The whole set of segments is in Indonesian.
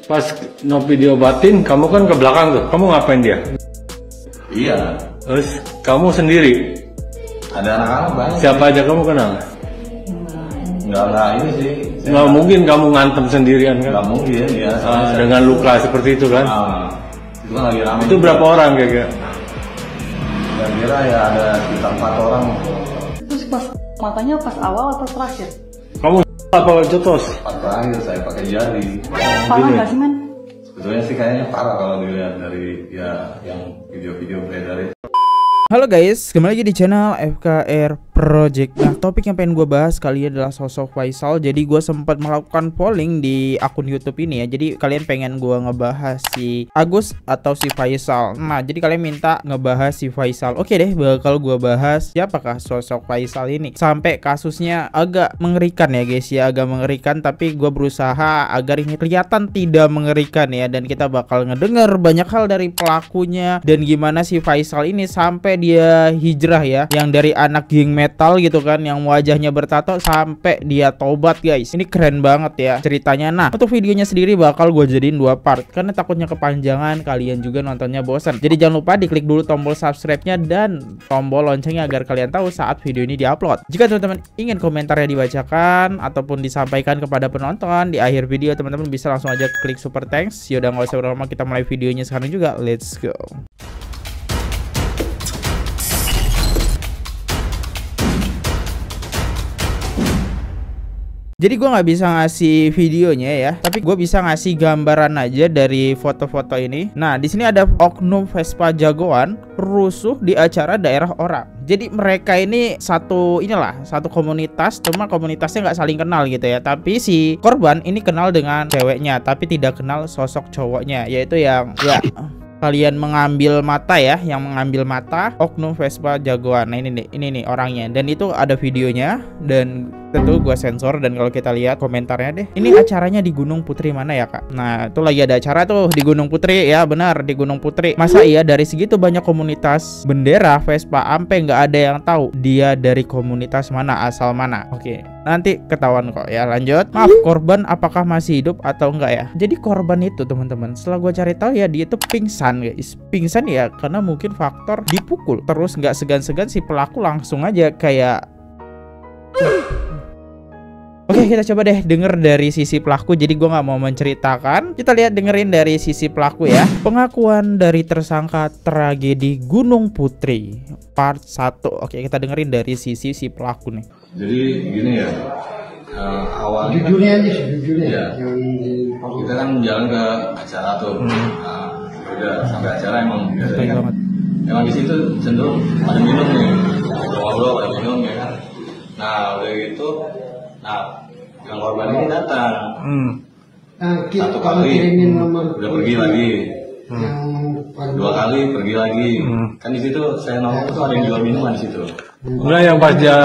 Pas Novi diobatin, kamu kan ke belakang tuh. Kamu ngapain dia? Iya. Terus kamu sendiri? Ada anak-anak banyak. Siapa aja kamu kenal? Enggak ini sih. Nggak mungkin kamu ngantem sendirian kan? Nggak mungkin ya. Dengan luka seperti itu kan? Itu kan lagi ramai. Itu berapa orang kira-kira? Kira-kira ya ada sekitar 4 orang. Terus pas matanya pas awal atau terakhir? Kamu apa jotos? Pas terakhir saya pakai jari. Parah nggak sih, men? Sebetulnya sih kayaknya parah kalau dilihat dari ya yang video-video beredar itu. Halo guys, kembali lagi di channel FKR Project. Nah, topik yang pengen gue bahas kali ini adalah sosok Faisal. Jadi gue sempat melakukan polling di akun YouTube ini ya. Jadi kalian pengen gue ngebahas si Agus atau si Faisal. Nah, jadi kalian minta ngebahas si Faisal. Oke deh, bakal gue bahas siapakah sosok Faisal ini. Sampai kasusnya agak mengerikan ya guys ya, agak mengerikan. Tapi gue berusaha agar ini kelihatan tidak mengerikan ya. Dan kita bakal ngedenger banyak hal dari pelakunya dan gimana si Faisal ini sampai dia hijrah ya, yang dari anak geng metal gitu kan, yang wajahnya bertato sampai dia tobat guys. Ini keren banget ya ceritanya. Nah, untuk videonya sendiri bakal gue jadiin 2 part karena takutnya kepanjangan, kalian juga nontonnya bosan. Jadi jangan lupa diklik dulu tombol subscribe-nya dan tombol loncengnya agar kalian tahu saat video ini diupload. Jika teman-teman ingin komentarnya dibacakan ataupun disampaikan kepada penonton di akhir video, teman-teman bisa langsung aja klik super thanks. Yaudah nggak usah berlama, kita mulai videonya sekarang juga. Let's go. Jadi gue nggak bisa ngasih videonya ya, tapi gue bisa ngasih gambaran aja dari foto-foto ini. Nah, di sini ada oknum Vespa jagoan rusuh di acara daerah orang. Jadi mereka ini satu komunitas, cuma komunitasnya nggak saling kenal gitu ya. Tapi si korban ini kenal dengan ceweknya, tapi tidak kenal sosok cowoknya, yaitu yang ya kalian mengambil mata ya, yang mengambil mata oknum Vespa jagoan. Nah ini nih orangnya, dan itu ada videonya dan tentu gue sensor. Dan kalau kita lihat komentarnya deh, ini acaranya di Gunung Putri mana ya kak? Nah itu lagi ada acara tuh di Gunung Putri ya, benar di Gunung Putri. Masa iya dari segitu banyak komunitas bendera Vespa ampe nggak ada yang tahu dia dari komunitas mana, asal mana? Oke, nanti ketahuan kok ya. Lanjut. Maaf, korban apakah masih hidup atau enggak ya? Jadi korban itu teman-teman, setelah gue cari tahu ya, dia itu pingsan guys. Pingsan ya karena mungkin faktor dipukul. Terus nggak segan-segan si pelaku langsung aja kayak Oke, kita coba deh denger dari sisi pelaku. Jadi gue nggak mau menceritakan, kita lihat dengerin dari sisi pelaku ya. Pengakuan dari tersangka tragedi Gunung Putri part 1. Oke, kita dengerin dari sisi si pelaku nih. Jadi gini ya, awalnya jujurnya aja sih, jujurnya ya, kita kan jalan ke acara tuh. Udah sampai acara emang biasanya kan, emang di situ cenderung pada minum nih, ngobrol pada minum ya kan. Nah udah gitu, yang korban ini datang. Satu kali udah pergi lagi, 2 kali pergi lagi. Kan di situ saya nongkrong tuh ada yang jual minuman di situ. Enggak, yang pas dia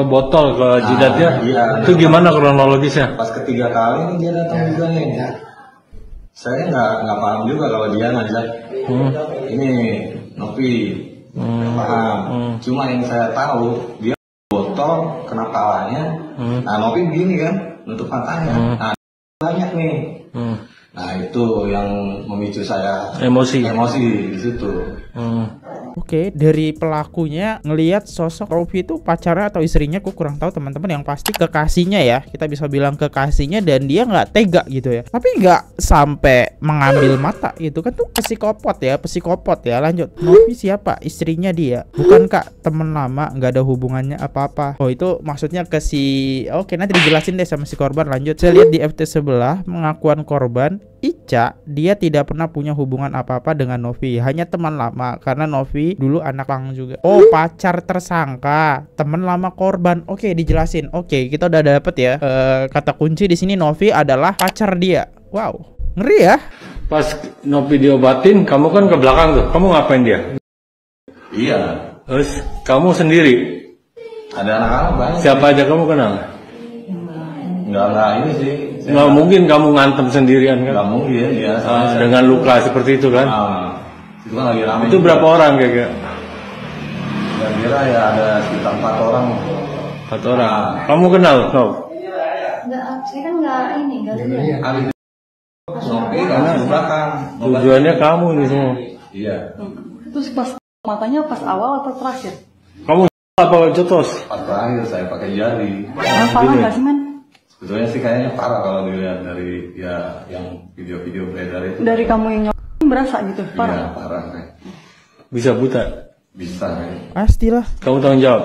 botol ke jidatnya. Iya, itu gimana kronologisnya? Pas ketiga kali ini dia datang juga nih. Saya nggak paham juga kalau dia ngajak ini Novi, paham. Cuma yang saya tahu dia botol kena palanya. Nah Novi begini kan nutup matanya. Nah banyak nih. Nah itu yang memicu saya emosi di situ. Oke, dari pelakunya ngelihat sosok Novi itu pacarnya atau istrinya, aku kurang tahu teman-teman. Yang pasti kekasihnya ya, kita bisa bilang kekasihnya, dan dia nggak tega gitu ya. Tapi nggak sampai mengambil mata gitu kan, tuh psikopot ya. Lanjut, Novi siapa? Istrinya dia, bukan kak, temen lama, nggak ada hubungannya apa-apa. Oh itu maksudnya ke si, oke nanti dijelasin deh sama si korban. Lanjut, saya lihat di FT sebelah pengakuan korban Ica, dia tidak pernah punya hubungan apa-apa dengan Novi, hanya teman lama karena Novi dulu anak pang juga. Oh, pacar tersangka, teman lama korban. Oke, dijelasin. Oke, kita udah dapet ya kata kunci di sini, Novi adalah pacar dia. Wow, ngeri ya. Pas Novi diobatin, kamu kan ke belakang tuh. Kamu ngapain dia? Iya. Terus kamu sendiri? Ada anak-anak banyak. Siapa aja kamu kenal? Enggak ini sih. Nggak mungkin kamu ngantem sendirian kan? Nggak mungkin ya. Dengan luka seperti itu kan? Itu kan lagi ramai. Itu berapa orang kira-kira? Kira-kira ya ada sekitar 4 orang. 4 orang. Kamu kenal? No? Enggak, saya kan enggak lihat. ngopi karena di belakang. Tujuannya kamu ini semua. Iya. Terus pas matanya pas awal atau terakhir? Kamu apa cetos? Pas terakhir saya pakai jari. Parah nggak sih, men? Sebetulnya sih kayaknya parah kalau dilihat dari ya yang video-video beredar itu. Dari kamu yang nyobain berasa gitu, Iya, parah. parah kayak. Bisa buta. Bisa kayak. Pastilah. Kamu tanggung jawab.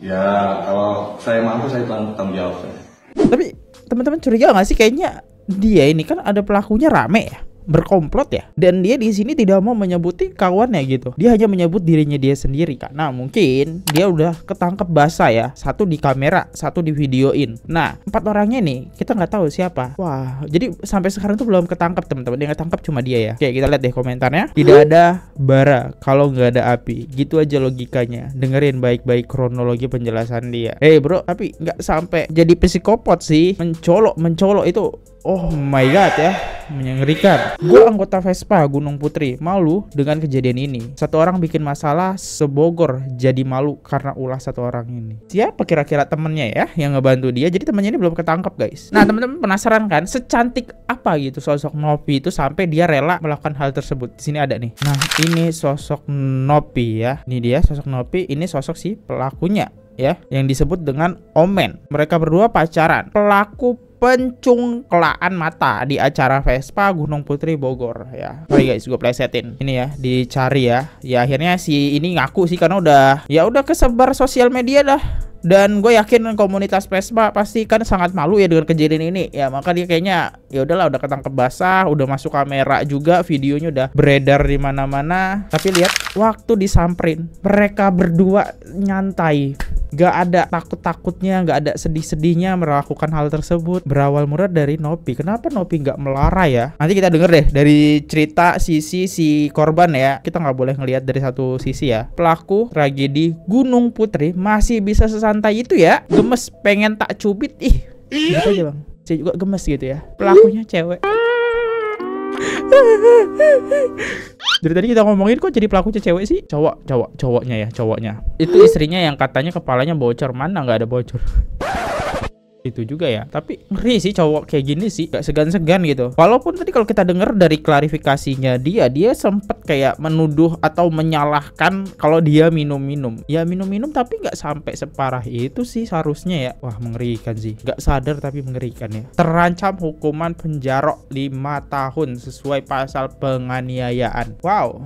Ya kalau saya mampu saya tanggung jawab saya. Tapi teman-teman curiga nggak sih kayaknya dia ini kan ada pelakunya rame ya, berkomplot ya, dan dia di sini tidak mau menyebuti kawannya gitu. Dia hanya menyebut dirinya dia sendiri karena mungkin dia udah ketangkep basah ya, satu di kamera, satu di videoin. Nah 4 orangnya nih kita nggak tahu siapa. Wah, jadi sampai sekarang tuh belum ketangkep teman-teman. Yang ketangkep cuma dia ya. Oke, kita lihat deh komentarnya. Tidak ada bara kalau nggak ada api. Gitu aja logikanya. Dengerin baik-baik kronologi penjelasan dia. Bro, tapi nggak sampai jadi psikopat sih. Mencolok itu. Oh my god ya, mengerikan. Gue anggota Vespa Gunung Putri, malu dengan kejadian ini. Satu orang bikin masalah sebogor jadi malu karena ulah satu orang ini. Siapa kira-kira temennya ya yang ngebantu dia? Jadi temennya ini belum ketangkep guys. Nah teman-teman penasaran kan secantik apa gitu sosok Nopi itu sampai dia rela melakukan hal tersebut? Di sini ada nih. Nah ini sosok Nopi ya. Ini dia sosok Nopi. Ini sosok si pelakunya ya, yang disebut dengan Omen. Mereka berdua pacaran. Pelaku pencungklaan mata di acara Vespa Gunung Putri Bogor ya. Oke guys, gue plesetin. Ini ya, dicari ya. Ya akhirnya si ini ngaku sih karena udah kesebar sosial media dah. Dan gue yakin komunitas Vespa pasti kan sangat malu ya dengan kejadian ini. Ya maka dia kayaknya ya udahlah udah ketangkep basah, udah masuk kamera juga, videonya udah beredar di mana-mana. Tapi lihat waktu disamperin, mereka berdua nyantai. Gak ada takut-takutnya, gak ada sedih-sedihnya melakukan hal tersebut. Berawal murah dari Nopi. Kenapa Nopi gak melarang ya? Nanti kita denger deh dari cerita sisi si korban ya. Kita gak boleh ngelihat dari satu sisi ya. Pelaku tragedi Gunung Putri masih bisa sesantai itu ya. Gemes pengen tak cubit. Gitu aja bang. Saya juga gemes gitu ya. Pelakunya cewek. Dari tadi kita ngomongin kok jadi pelakunya cewek sih? Cowoknya. Itu istrinya yang katanya kepalanya bocor. Mana nggak ada bocor? Itu juga ya. Tapi ngeri sih cowok kayak gini sih, gak segan-segan gitu. Walaupun tadi kalau kita dengar dari klarifikasinya dia sempet kayak menuduh atau menyalahkan kalau dia minum-minum. Ya minum-minum tapi gak sampai separah itu sih seharusnya ya. Wah mengerikan sih. Gak sadar tapi mengerikan ya. Terancam hukuman penjara 5 tahun sesuai pasal penganiayaan. Wow.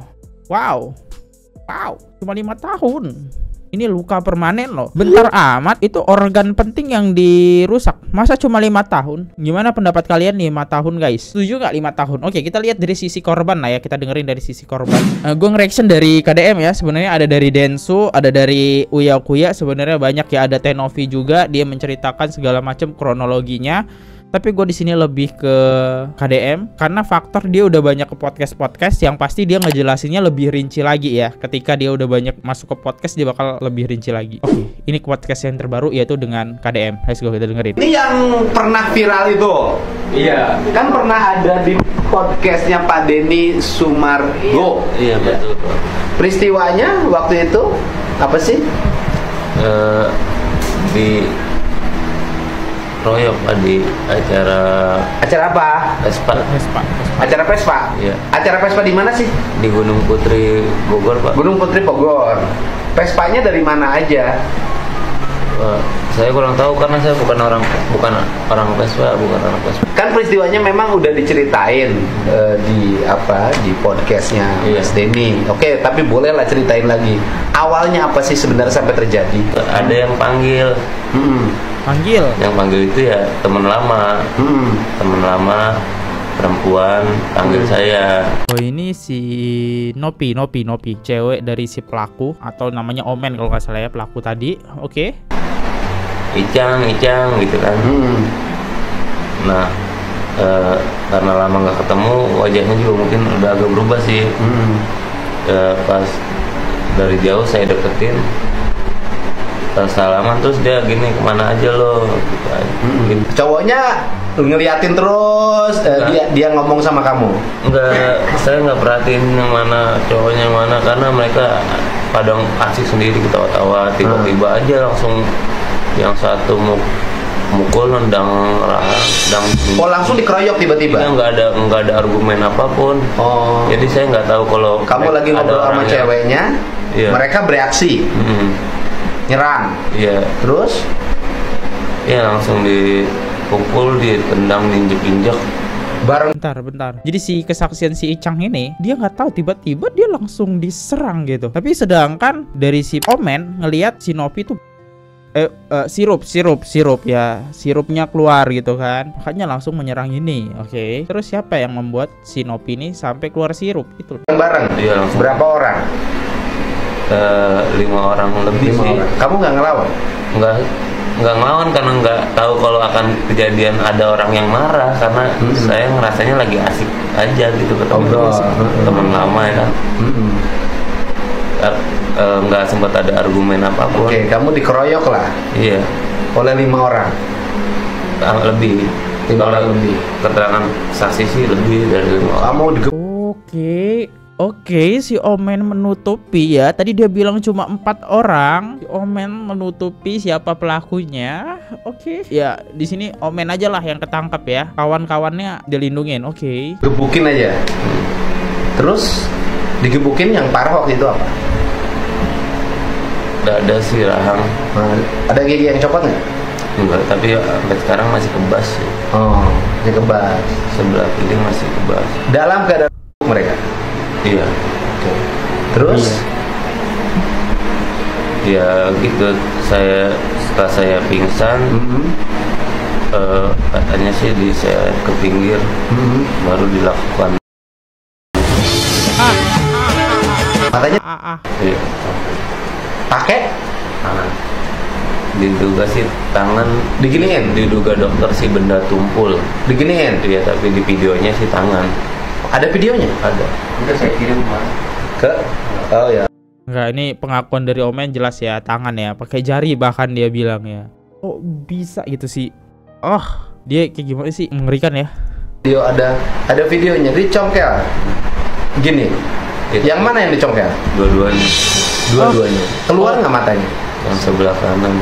Cuma 5 tahun. Ini luka permanen loh. Bentar amat, itu organ penting yang dirusak. Masa cuma 5 tahun? Gimana pendapat kalian 5 tahun guys? Setuju gak 5 tahun? Oke, kita lihat dari sisi korban lah ya. Kita dengerin dari sisi korban. Gue nge-reaction dari KDM ya. Sebenarnya ada dari Densu, ada dari Uya Kuya. Sebenarnya banyak ya. Ada Tenovi juga. Dia menceritakan segala macam kronologinya. Tapi gue di sini lebih ke KDM karena faktor dia udah banyak ke podcast yang pasti dia ngejelasinnya lebih rinci lagi ya. Ketika dia udah banyak masuk ke podcast dia bakal lebih rinci lagi. Oke, ini podcast yang terbaru yaitu dengan KDM. Let's go, kita dengerin. Ini yang pernah viral itu. Iya. Kan pernah ada di podcastnya Pak Denny Sumargo. Iya betul. Peristiwanya waktu itu apa sih? Di royok di acara apa? Vespa. Acara Vespa. Iya. Acara Vespa di mana sih? Di Gunung Putri Bogor, Pak. Gunung Putri Bogor. Vespanya dari mana aja? Saya kurang tahu karena saya bukan orang Vespa, bukan orang Vespa. Kan peristiwanya memang udah diceritain di podcastnya Mas Denny. Oke, tapi bolehlah ceritain lagi. Awalnya apa sih sebenarnya sampai terjadi? Ada yang panggil. Yang panggil itu ya teman lama. Teman lama perempuan panggil saya. Oh ini si Nopi, cewek dari si pelaku atau namanya Omen kalau nggak salah ya pelaku tadi. Oke. Icang gitu kan. Nah karena lama nggak ketemu wajahnya juga mungkin udah agak berubah sih. Pas dari jauh saya deketin, salaman terus dia gini, kemana aja lo gitu. Cowoknya ngeliatin terus, dia ngomong sama kamu? Enggak, saya nggak perhatiin yang mana cowoknya yang mana karena mereka pada asik sendiri ketawa-tawa, tiba-tiba aja langsung yang satu mau mukul, nendang rahang, Oh, langsung dikeroyok tiba-tiba. Nggak ada argumen apapun. Oh. Jadi saya nggak tahu kalau Kamu lagi ngobrol sama ceweknya, iya. Mereka bereaksi, nyerang. Iya. Terus? Iya, langsung dipukul, ditendang, diinjek-injek. Bareng. Bentar. Jadi si kesaksian si Icang ini, dia nggak tahu tiba-tiba dia langsung diserang gitu. Tapi sedangkan dari si Omen ngelihat si Nopi tuh sirup ya, sirupnya keluar gitu kan, makanya langsung menyerang ini. Oke. Terus siapa yang membuat si Nopi ini sampai keluar sirup itu? Bareng. Iya, langsung. Berapa orang? 5 orang lebih 5 sih. orang. Kamu nggak ngelawan? Nggak ngelawan karena nggak tahu kalau akan kejadian ada orang yang marah, karena saya ngerasanya lagi asik aja gitu ketemu teman lama ya kan. Nggak sempat ada argumen apapun. Oke, kamu dikeroyok lah. Iya. Oleh 5 orang. Lebih. 5 orang lebih. Keterangan saksi sih lebih dari 5 orang. Kamu Oke, si Omen menutupi ya. Tadi dia bilang cuma 4 orang. Si Omen menutupi siapa pelakunya. Oke. Ya, di sini Omen aja lah yang ketangkap ya. Kawan-kawannya dilindungin. Oke. gebukin aja. Terus digebukin yang parah waktu itu apa? Nggak ada sih rahang. Ada gigi yang copot nggak? Enggak, tapi sampai sekarang masih kebas sih. Oh, masih kebas. Sebelah kiri masih kebas. Dalam keadaan mereka. Iya. Terus? Ya gitu, setelah saya pingsan, katanya sih diseret ke pinggir, baru dilakukan. Katanya Iya. pakai Tangan. Diduga sih tangan, diginiin, diduga dokter sih benda tumpul. diginiin. Iya, tapi di videonya sih tangan. Ada videonya? Ada. Udah saya kirim Mas. Oh ya. Enggak, ini pengakuan dari Omen jelas ya, tangan ya, pakai jari bahkan dia bilang ya. Oh, bisa gitu sih. Oh, dia kayak gimana sih? Mengerikan ya. Video ada videonya dicongkel. Gini. Yang mana yang dicongkel? Dua-duanya. Dua-duanya. Keluar nggak matanya? Yang sebelah kanan.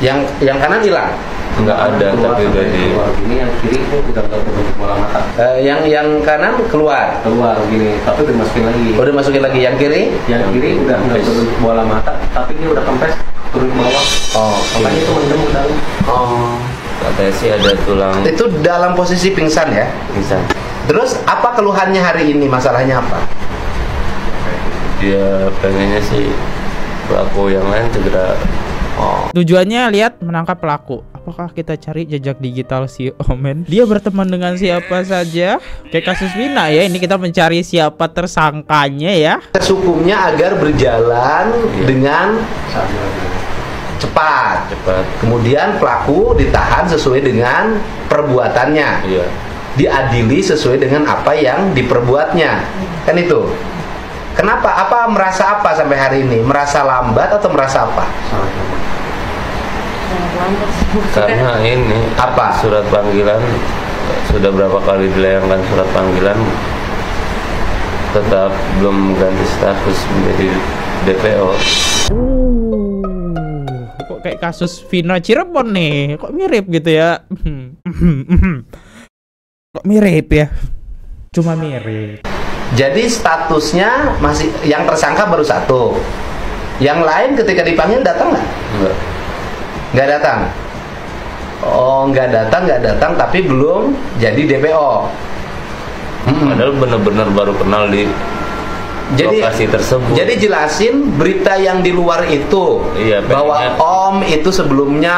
Yang kanan hilang. Nggak ada, tapi udah di. Ini yang kiri itu udah nggak berbentuk bola mata. Yang kanan keluar. Keluar gini, tapi udah masukin lagi. Udah masukin lagi. Yang kiri? Yang kiri udah nggak berbentuk bola mata, tapi dia udah kempes turun ke bawah. Oh, Makanya itu mendem ke dalam. oh. Katanya sih ada tulang Itu dalam posisi pingsan ya. pingsan. Terus apa keluhannya hari ini? Masalahnya apa? Dia pengennya sih pelaku yang lain segera. Tujuannya lihat menangkap pelaku. Apakah kita cari jejak digital si Omen? Dia berteman dengan siapa saja? Kayak kasus Vina ya. Ini kita mencari siapa tersangkanya ya. Proses hukumnya agar berjalan dengan cepat. Kemudian pelaku ditahan sesuai dengan perbuatannya. Iya. Diadili sesuai dengan apa yang diperbuatnya. Kan itu. Kenapa? Merasa apa sampai hari ini? Merasa lambat atau merasa apa? Karena ini Apa? surat panggilan sudah berapa kali dilayangkan surat panggilan, tetap belum ganti status menjadi DPO. Kok kayak kasus Vina Cirebon nih? Kok mirip gitu ya? Kok mirip ya? Cuma mirip. Jadi statusnya masih yang tersangka baru satu. Yang lain ketika dipanggil datang nggak? Enggak. Nggak datang. Oh, nggak datang, tapi belum jadi DPO. Padahal benar-benar baru kenal di lokasi tersebut. Jadi jelasin berita yang di luar itu. Iya, bahwa pengennya. Om itu sebelumnya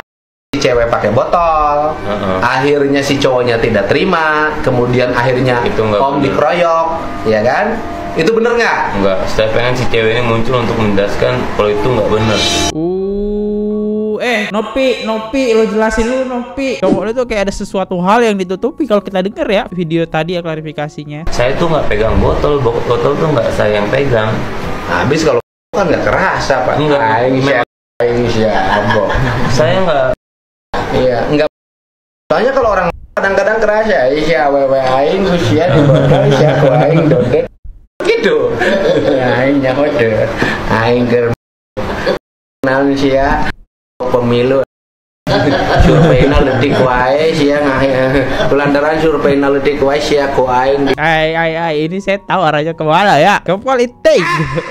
si cewek pakai botol. Akhirnya si cowoknya tidak terima, kemudian akhirnya Itu nggak Om bener. dikeroyok, ya kan? Itu bener nggak? Enggak, saya pengen si cewek ini muncul untuk menjelaskan kalau itu nggak benar. Nopi, lo jelasin dulu Nopi. Cowok itu kayak ada sesuatu hal yang ditutupi kalau kita denger ya video tadi ya klarifikasinya. Saya tuh nggak pegang botol tuh nggak saya yang pegang. Habis kalau kan nggak kerasa Pak. Enggak. Aing siapa? Saya nggak. Iya, enggak. Soalnya kalau orang kadang-kadang kerasa, iya wewe aing usia di bawah usia ku aing dodet. Gitu. Aing nyamode. Aing ger naon sia pemilu Survei letik wae sia lantaran survei letik wae sia ku aing. Ini saya tahu arahnya kemana ya, ke politik.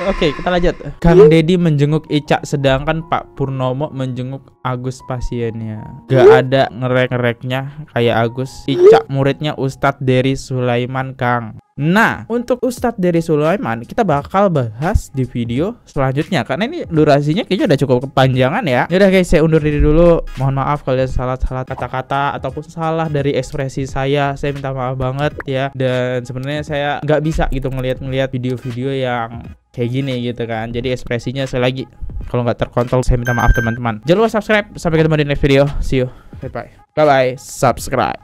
Oke, kita lanjut. Kang Deddy menjenguk Ica sedangkan Pak Purnomo menjenguk Agus pasiennya. Gak ada ngerek-ngereknya kayak Agus. Ica muridnya Ustadz Dery Sulaiman, Kang. Nah, untuk Ustadz Dery Sulaiman kita bakal bahas di video selanjutnya karena ini durasinya kayaknya udah cukup kepanjangan ya. Yaudah guys, saya undur diri dulu. Mohon maaf kalau ada salah-salah kata-kata ataupun salah dari ekspresi saya minta maaf banget ya. Dan sebenarnya saya nggak bisa gitu ngelihat video-video yang kayak gini gitu kan. Jadi ekspresinya saya lagi kalau nggak terkontrol, saya minta maaf teman-teman. Jangan lupa subscribe. Sampai ketemu di next video. See you. Bye bye. Subscribe.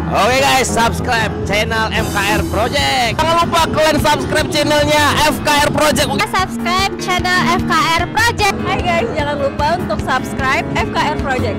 Oke guys, subscribe channel FKR Project. Jangan lupa kalian subscribe channelnya FKR Project. Subscribe channel FKR Project. Hai guys, jangan lupa untuk subscribe FKR Project.